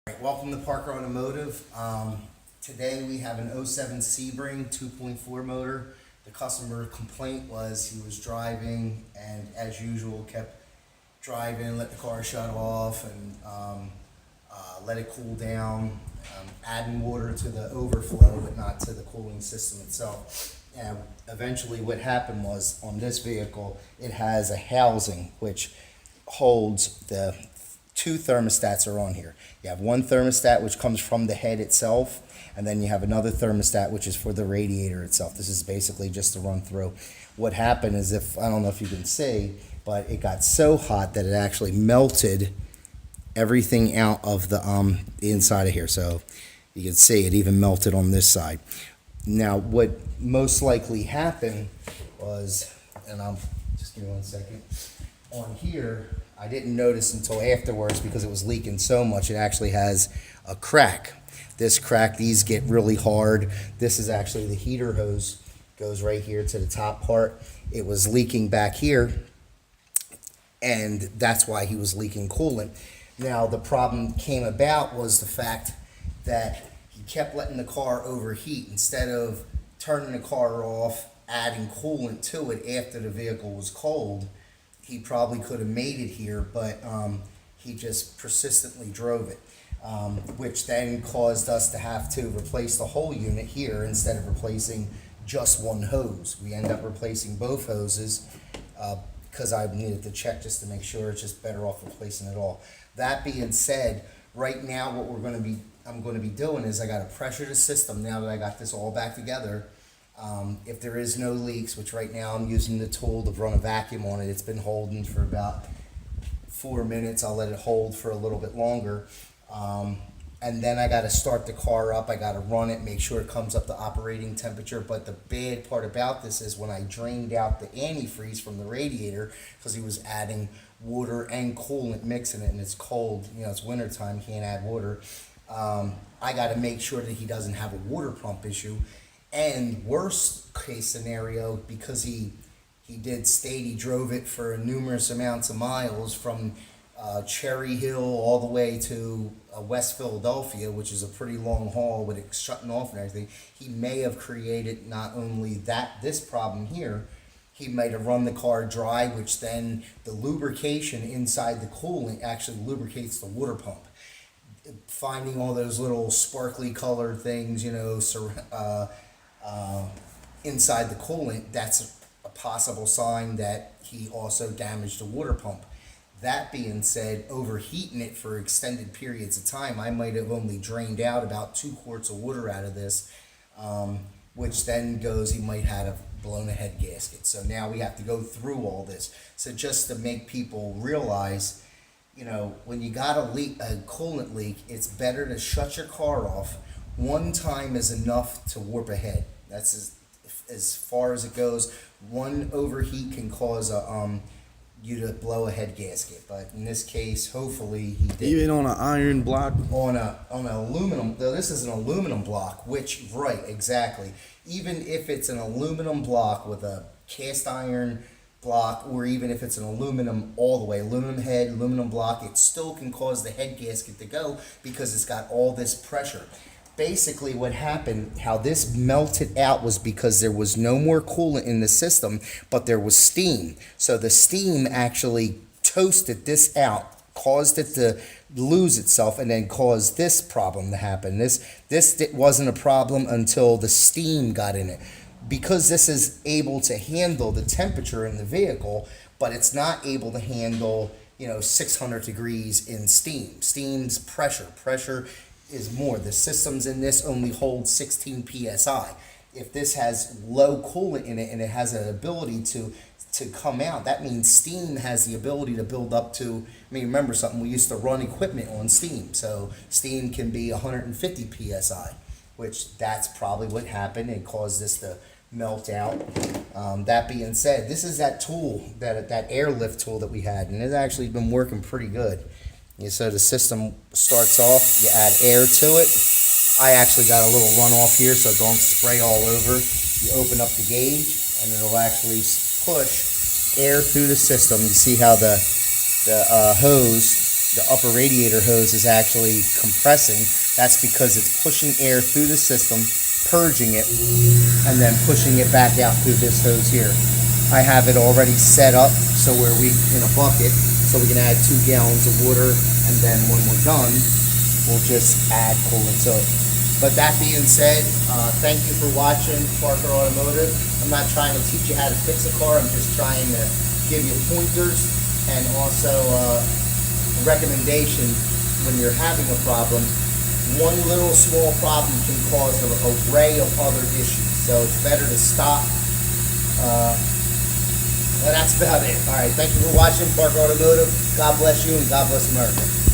Right, welcome to Parker Automotive. Today we have an '07 Sebring 2.4 motor. The customer complaint was he was driving and, as usual, kept driving, let the car shut off, and let it cool down, adding water to the overflow but not to the cooling system itself. And eventually what happened was, on this vehicle, it has a housing which holds the two thermostats are on here. You have one thermostat which comes from the head itself, and then you have another thermostat which is for the radiator itself. This is basically just to run through. What happened is, I don't know if you can see, but it got so hot that it actually melted everything out of the inside of here. So you can see it even melted on this side. Now what most likely happened was, and just give me 1 second, on here I didn't notice until afterwards because it was leaking so much. It actually has a crack. This crack, these get really hard. This is actually the heater hose, goes right here to the top part. It was leaking back here, and that's why he was leaking coolant. Now the problem came about was the fact that he kept letting the car overheat instead of turning the car off, adding coolant to it after the vehicle was cold. He probably could have made it here, but he just persistently drove it, which then caused us to have to replace the whole unit here instead of replacing just one hose. We end up replacing both hoses because I needed to check just to make sure. It's just better off replacing it all. That being said, right now what I'm going to be doing is I got to pressure the system now that I got this all back together. If there is no leaks, which right now I'm using the tool to run a vacuum on it. It's been holding for about 4 minutes. I'll let it hold for a little bit longer. And then I got to start the car up. I got to run it, make sure it comes up to operating temperature. But the bad part about this is when I drained out the antifreeze from the radiator, because he was adding water and coolant mixing it, and it's cold, it's wintertime, can't add water. I got to make sure that he doesn't have a water pump issue. And worst case scenario, because he did state he drove it for numerous amounts of miles from Cherry Hill all the way to West Philadelphia, which is a pretty long haul with it shutting off and everything. He may have created not only this problem here, he might have run the car dry, which then the lubrication inside the coolant actually lubricates the water pump. Finding all those little sparkly colored things, inside the coolant, that's a possible sign that he also damaged the water pump. That being said, overheating it for extended periods of time, I might have only drained out about 2 quarts of water out of this, which then he might have blown a head gasket. So now we have to go through all this. So just to make people realize, when you got a coolant leak, it's better to shut your car off. One time is enough to warp a head. That's as far as it goes. One overheat can cause you to blow a head gasket, but in this case, hopefully he did. Even on an iron block? On an aluminum, though this is an aluminum block, which, right, exactly. Even if it's an aluminum block with a cast iron block, or even if it's an aluminum all the way, aluminum head, aluminum block, it still can cause the head gasket to go because it's got all this pressure. Basically what happened, how this melted out, was because there was no more coolant in the system, but there was steam. So the steam actually toasted this out, caused it to lose itself, and then caused this problem to happen. This wasn't a problem until the steam got in it. Because this is able to handle the temperature in the vehicle, but it's not able to handle 600 degrees in steam. Steam's pressure is more. The systems in this only hold 16 psi. If this has low coolant in it and it has an ability to come out, that means steam has the ability to build up to, remember something, we used to run equipment on steam, so steam can be 150 psi, which that's probably what happened and caused this to melt out. That being said, this is that tool, that airlift tool that we had, and it's actually been working pretty good. So the system starts off, you add air to it. I actually got a little runoff here, so don't spray all over. You open up the gauge, and it'll actually push air through the system. You see how the hose the upper radiator hose is actually compressing. That's because it's pushing air through the system, purging it, and then pushing it back out through this hose here. I have it already set up so where we, in a bucket, so we can add 2 gallons of water, and then when we're done, we'll just add coolant to it. But that being said, thank you for watching Parker Automotive. I'm not trying to teach you how to fix a car, I'm just trying to give you pointers and also a recommendation when you're having a problem. One little small problem can cause an array of other issues, so it's better to stop. And that's about it. All right, thank you for watching Parker Automotive. God bless you and God bless America.